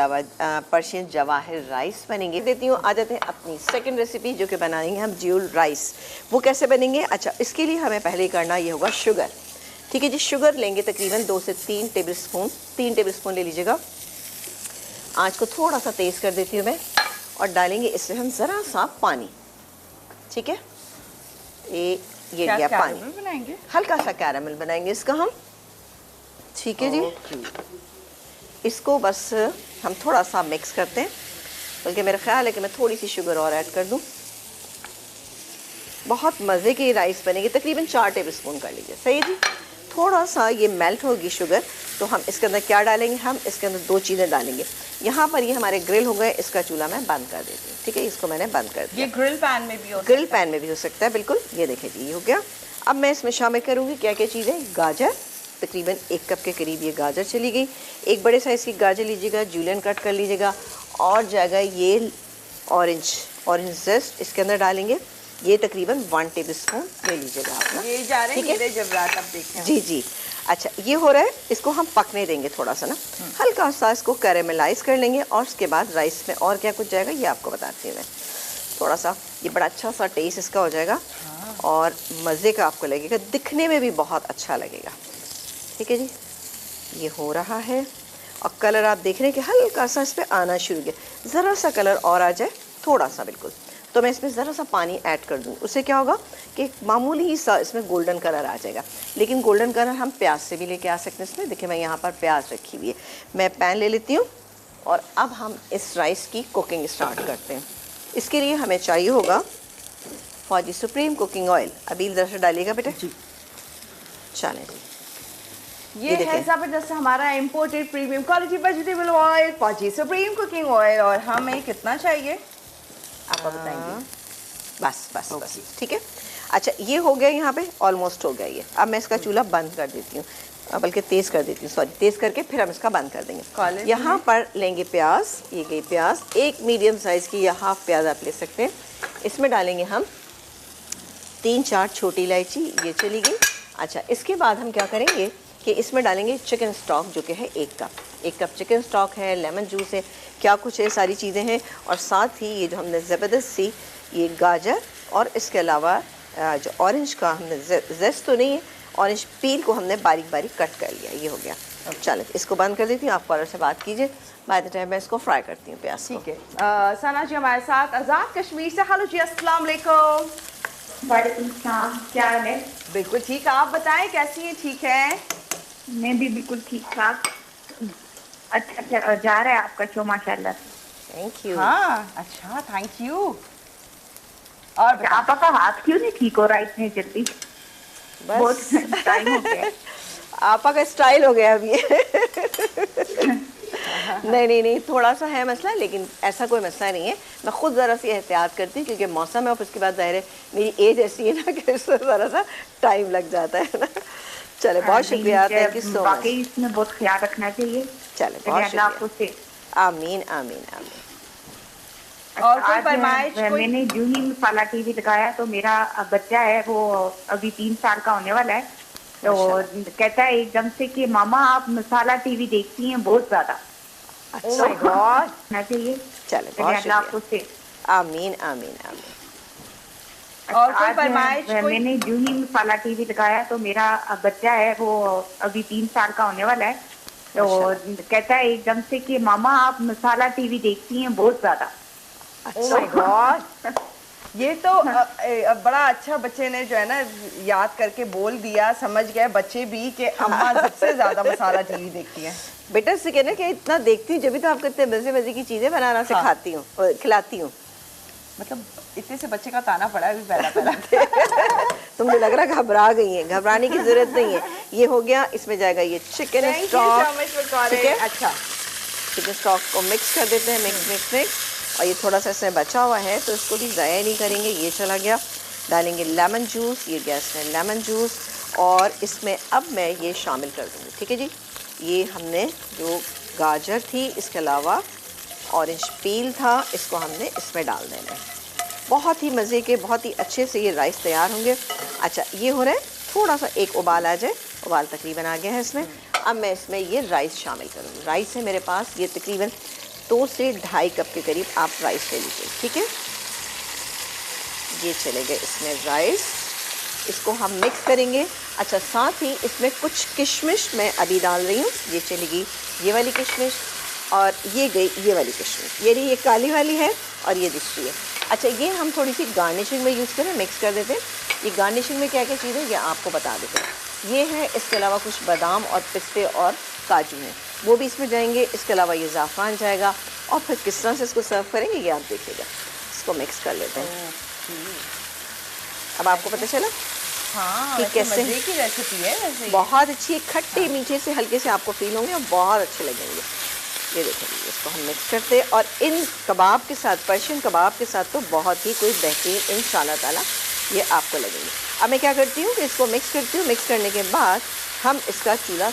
Persian Jawahir rice बनेंगे। देती हूँ, आ जाते हैं अपनी सेकंड रेसिपी जो कि बनाएंगे हम ज्यूल राइस। वो कैसे बनेंगे? अच्छा, इसके लिए हमें पहले करना ये होगा शुगर। ठीक है जी, शुगर लेंगे तकरीबन 2 से 3 टेबलस्पून। 3 टेबलस्पून ले लीजिएगा। आँच को थोड़ा सा तेज़ कर देती हूँ मैं, और डालेंगे इसमें हम ज़रा सा पानी। ठीक है, ये गया पानी। बनाएंगे, हल्का सा कैरामल बनाएंगे इसका हम। ठीक है जी, इसको बस हम थोड़ा सा मिक्स करते हैं, बल्कि मेरा ख्याल है कि मैं थोड़ी सी शुगर और ऐड कर दूं। बहुत मज़े की राइस बनेगी, तकरीबन 4 टेबलस्पून कर लीजिए। सही है जी। थोड़ा सा ये मेल्ट होगी शुगर, तो हम इसके अंदर क्या डालेंगे? हम इसके अंदर 2 चीज़ें डालेंगे। यहाँ पर ये हमारे ग्रिल हो गए, इसका चूल्हा मैं बंद कर देती हूँ। ठीक है, इसको मैंने बंद कर दिया। ये ग्रिल पैन में भी हो ग्रिल पैन में भी हो सकता है, बिल्कुल। ये देखिए जी, ये हो गया। अब मैं इसमें शामिल करूँगी क्या क्या चीज़ें। गाजर, तकरीबन 1 कप के करीब ये गाजर चली गई। एक बड़े साइज़ की गाजर लीजिएगा, जूलियन कट कर लीजिएगा। और जाएगा ये ऑरेंज जेस्ट, इसके अंदर डालेंगे। ये तकरीबन 1 टेबलस्पून ले लीजिएगा आप ना। ये जा रहे हैं मेरे जबरात, अब देखते हैं। जी जी। अच्छा, ये हो रहा है, इसको हम पकने देंगे थोड़ा सा ना, हल्का सा इसको कैरेमलाइज कर लेंगे। और उसके बाद राइस में और क्या कुछ जाएगा ये आपको बताती हूँ मैं। थोड़ा सा ये बड़ा अच्छा सा टेस्ट इसका हो जाएगा, और मज़े का आपको लगेगा, दिखने में भी बहुत अच्छा लगेगा। ठीक है जी, ये हो रहा है। और कलर आप देख रहे हैं कि हल्का सा इस पर आना शुरू किया। ज़रा सा कलर और आ जाए, थोड़ा सा बिल्कुल, तो मैं इसमें ज़रा सा पानी ऐड कर दूँ। उससे क्या होगा कि मामूली ही सा इसमें गोल्डन कलर आ जाएगा। लेकिन गोल्डन कलर हम प्याज से भी लेके आ सकते हैं इसमें। देखिए, मैं यहाँ पर प्याज रखी हुई है। मैं पैन ले लेती हूँ, और अब हम इस राइस की कुकिंग स्टार्ट करते हैं। इसके लिए हमें चाहिए होगा फौजी सुप्रीम कुकिंग ऑयल। अभी इधर से डालिएगा बेटा जी। चलें, ये है ज़बरदस्त हमारा imported premium quality vegetable oil, फौजी सुप्रीम कुकिंग ऑयल। और हमें कितना चाहिए आप बताएंगे? बस बस बस, ठीक है। अच्छा, ये हो गया, यहाँ पे ऑलमोस्ट हो गया ये। अब मैं इसका चूल्हा बंद कर देती हूँ, बल्कि तेज़ कर देती हूँ, सॉरी, तेज़ करके फिर हम इसका बंद कर देंगे। यहाँ पर लेंगे प्याज, ये गई प्याज, एक मीडियम साइज़ की या हाफ प्याज आप ले सकते हैं। इसमें डालेंगे हम 3-4 छोटी इलायची, ये चली गई। अच्छा, इसके बाद हम क्या करेंगे कि इसमें डालेंगे चिकन स्टॉक, जो कि है 1 कप। 1 कप चिकन स्टॉक है, लेमन जूस है, क्या कुछ है, सारी चीज़ें हैं। और साथ ही ये जो हमने ज़बरदस्त सी ये गाजर, और इसके अलावा जो ऑरेंज का हमने जेस्ट तो नहीं है, ऑरेंज पील को हमने बारीक बारीक कट कर लिया। ये हो गया। चलो, इसको बंद कर देती हूँ। आप कॉलर से बात कीजिए, बाय द टाइम मैं इसको फ्राई करती हूँ प्याज। ठीक है। सना जी हमारे साथ आज़ाद कश्मीर से। हेलो जी, अस्सलाम वालेकुम। वालेकुम सलाम, क्या हाल है? बिल्कुल ठीक, आप बताएं कैसी हैं? ठीक है, मैं भी बिल्कुल ठीक ठाक। अच्छा जा रहा है आपका शो, माशाल्लाह। Thank you. हाँ, अच्छा, थैंक यू। और आपा का हाथ क्यों नहीं ठीक हो रहा इतनी जल्दी? बहुत टाइम हो गया। आपा का स्टाइल हो गया अभी। नहीं, थोड़ा सा है मसला, लेकिन ऐसा कोई मसला नहीं है। मैं खुद ज़रा सी एहतियात करती हूँ, क्योंकि मौसम है, और उसके बाद ज़ाहिर है मेरी एज ऐसी है ना कि इसमें ज़रा सा टाइम लग जाता है ना। चले, बहुत शुक्रिया, थैंक यू सो मच। इसमें बहुत ख्याल रखना चाहिए। चले, बहुत शुक्रिया। आमीन आमीन आमीन। और कोई फरमाइश? मैंने जो ही मसाला टीवी लगाया, तो मेरा बच्चा है वो अभी 3 साल का होने वाला है, तो कहता है एकदम से कि मामा आप मसाला टीवी देखती हैं बहुत ज्यादा। Oh my God. चाहिए। चले, बहुत शुक्रिया। आमीन आमीन आमीन। और कोई फरमाइश? मैंने जो ही मसाला टीवी लगाया, तो मेरा बच्चा है वो अभी 3 साल का होने वाला है, तो कहता है एकदम से कि मामा आप मसाला टीवी देखती हैं बहुत ज्यादा। Oh my God. ये तो बड़ा अच्छा, बच्चे ने जो है ना याद करके बोल दिया, समझ गए बच्चे भी कि अम्मा सबसे ज्यादा मसाला टीवी देखती हैं। बेटा से कहना कि इतना देखती हूँ, जब भी तो आपको इतने मजे मजे की चीज़ें बनाना सिखाती हूँ, खिलाती हूँ। मतलब इतने से बच्चे का ताना पड़ा है अभी पहला। तो मुझे लग रहा है घबरा गई है, घबराने की जरूरत नहीं है। ये हो गया, इसमें जाएगा ये चिकन स्टॉक। ठीक है, अच्छा, चिकन स्टॉक को मिक्स कर देते हैं, मिक्स। और ये थोड़ा सा इसमें बचा हुआ है, तो इसको भी ज़ाया नहीं करेंगे। ये चला गया। डालेंगे लेमन जूस, ये गया इसमें लेमन जूस, और इसमें अब मैं ये शामिल कर दूँगी। ठीक है जी, ये हमने जो गाजर थी, इसके अलावा ऑरेंज पील था, इसको हमने इसमें डाल देना है। बहुत ही मज़े के, बहुत ही अच्छे से ये राइस तैयार होंगे। अच्छा, ये हो रहा है, थोड़ा सा एक उबाल आ जाए, उबाल तकरीबन आ गया है इसमें। अब मैं इसमें ये राइस शामिल करूँगी। राइस है मेरे पास ये तकरीबन 2 से ढाई कप के करीब आप राइस ले लीजिए, ठीक है। ये चले गए इसमें राइस, इसको हम मिक्स करेंगे। अच्छा, साथ ही इसमें कुछ किशमिश मैं अभी डाल रही हूँ। ये चलेगी ये वाली किशमिश और ये गई ये वाली किशमिश, ये काली वाली है और ये दूसरी है। अच्छा, ये हम थोड़ी सी गार्निशिंग में यूज़ करें, मिक्स कर देते हैं। ये गार्निशिंग में क्या क्या चीज़ें ये आपको बता देते हैं। ये है, इसके अलावा कुछ बादाम और पिस्ते और काजू हैं, वो भी इसमें जाएंगे। इसके अलावा ये ज़ाफ़रान जाएगा और फिर किस तरह से इसको सर्व करेंगे ये आप देखिएगा। इसको मिक्स कर लेते हैं। अब आपको पता चला हाँ, कि कैसे मज़े की रेसिपी है वैसे ये। बहुत अच्छी, खट्टे मीठे से हल्के से आपको फील होंगे और बहुत अच्छे लगेंगे। ये देखेंगे, इसको हम मिक्स करते हैं और इन कबाब के साथ, पर्शियन कबाब के साथ तो बहुत ही कोई बेहतरीन इंशाल्लाह ताला ये आपको लगेंगे। अब मैं क्या करती हूँ कि इसको मिक्स करती हूँ। मिक्स करने के बाद हम इसका चूल्हा